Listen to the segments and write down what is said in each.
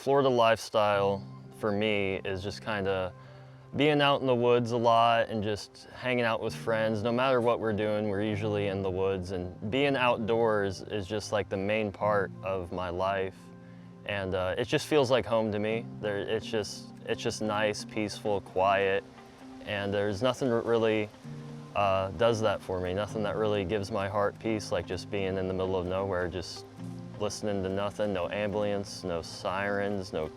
Florida lifestyle for me is just kind of being out in the woods a lot and just hanging out with friends. No matter what we're doing, we're usually in the woods, and being outdoors is just like the main part of my life. And it just feels like home to me. It's just nice, peaceful, quiet, and there's nothing that really does that for me. Nothing that really gives my heart peace like just being in the middle of nowhere, just listening to nothing, no ambulance, no sirens, no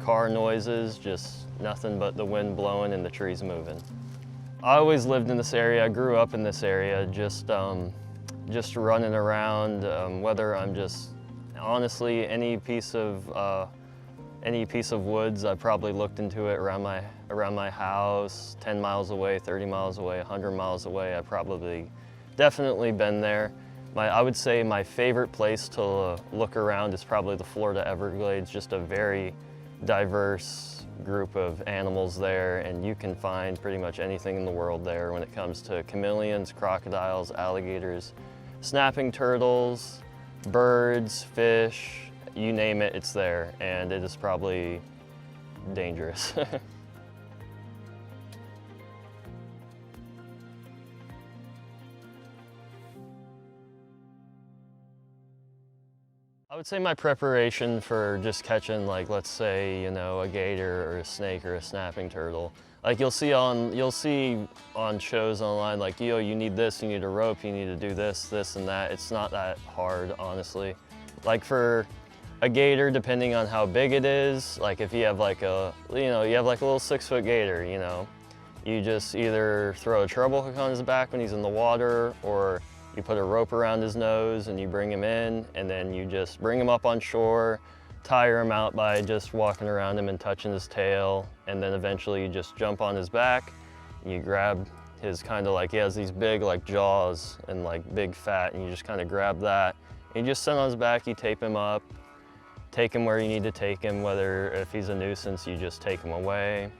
car noises, just nothing but the wind blowing and the trees moving. I always lived in this area. I grew up in this area, just running around, whether I'm just, honestly, any piece of woods, I probably looked into it around my house, 10 miles away, 30 miles away, 100 miles away. I probably definitely been there. I would say my favorite place to look around is probably the Florida Everglades, just a very diverse group of animals there, and you can find pretty much anything in the world there when it comes to chameleons, crocodiles, alligators, snapping turtles, birds, fish, you name it, it's there, and it is probably dangerous. I would say my preparation for just catching, like, let's say, you know, a gator or a snake or a snapping turtle. Like you'll see on shows online, like, you know, you need this, you need a rope, you need to do this, this and that. It's not that hard, honestly. Like for a gator, depending on how big it is, like if you have like a, you know, you have like a little 6-foot gator, you know, you just either throw a treble hook on his back when he's in the water, or you put a rope around his nose and you bring him in, and then you just bring him up on shore, tire him out by just walking around him and touching his tail, and then eventually you just jump on his back, and you grab his kind of like, he has these big like jaws and like big fat, and you just kind of grab that, and you just sit on his back, you tape him up, take him where you need to take him, whether if he's a nuisance, you just take him away.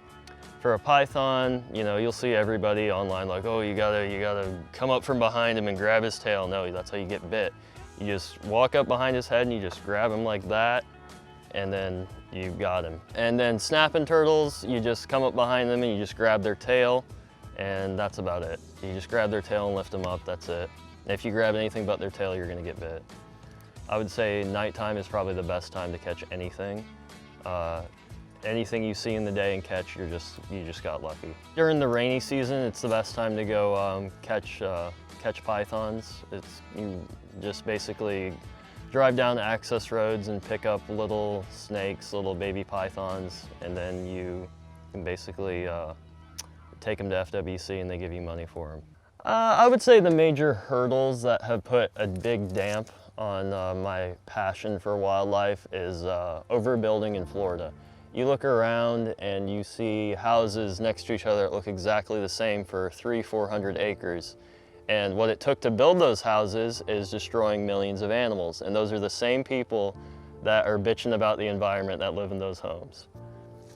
For a python, you know, you'll see everybody online like, oh, you gotta come up from behind him and grab his tail. No, that's how you get bit. You just walk up behind his head and you just grab him like that, and then you got him. And then snapping turtles, you just come up behind them and you just grab their tail, and that's about it. You just grab their tail and lift them up, that's it. And if you grab anything but their tail, you're gonna get bit. I would say nighttime is probably the best time to catch anything. Anything you see in the day and catch, you just got lucky. During the rainy season, it's the best time to go catch pythons. You just basically drive down access roads and pick up little snakes, little baby pythons, and then you can basically take them to FWC and they give you money for them. I would say the major hurdles that have put a big damp on my passion for wildlife is overbuilding in Florida. You look around and you see houses next to each other that look exactly the same for 300-400 acres. And what it took to build those houses is destroying millions of animals. And those are the same people that are bitching about the environment that live in those homes.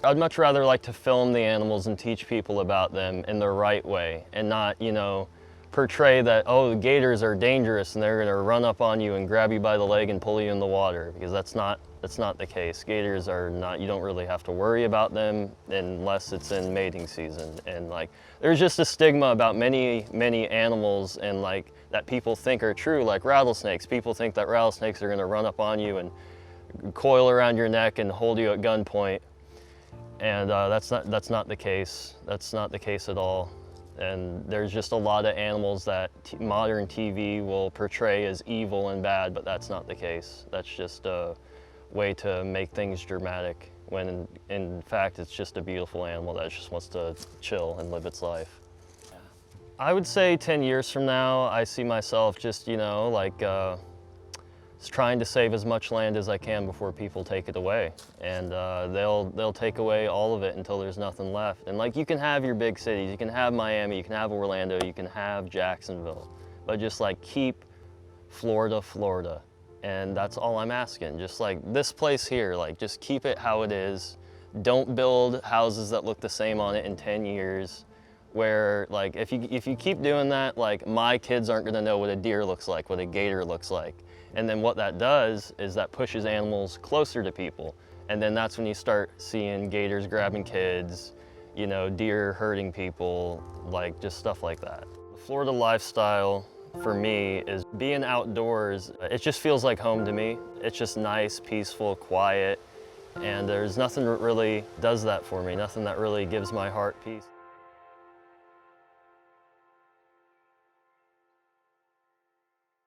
I'd much rather like to film the animals and teach people about them in the right way, and not, you know, portray that, oh, the gators are dangerous and they're gonna run up on you and grab you by the leg and pull you in the water, because that's not the case. Gators are not, you don't really have to worry about them unless it's in mating season. And like, there's just a stigma about many animals, and like that people think are true, like rattlesnakes. People think that rattlesnakes are gonna run up on you and coil around your neck and hold you at gunpoint. And that's not the case. That's not the case at all. And there's just a lot of animals that modern TV will portray as evil and bad, but that's not the case. That's just a way to make things dramatic, when in fact it's just a beautiful animal that just wants to chill and live its life. I would say 10 years from now, I see myself just, you know, like trying to save as much land as I can before people take it away. And they'll take away all of it until there's nothing left. And like, you can have your big cities, you can have Miami, you can have Orlando, you can have Jacksonville, but just like keep Florida, Florida. And that's all I'm asking. Just like this place here, like just keep it how it is. Don't build houses that look the same on it in 10 years. Where like, if you keep doing that, like my kids aren't gonna know what a deer looks like, what a gator looks like. And then what that does is that pushes animals closer to people. And then that's when you start seeing gators grabbing kids, you know, deer hurting people, like just stuff like that. The Florida lifestyle for me is being outdoors. It just feels like home to me. It's just nice, peaceful, quiet, and there's nothing that really does that for me, nothing that really gives my heart peace.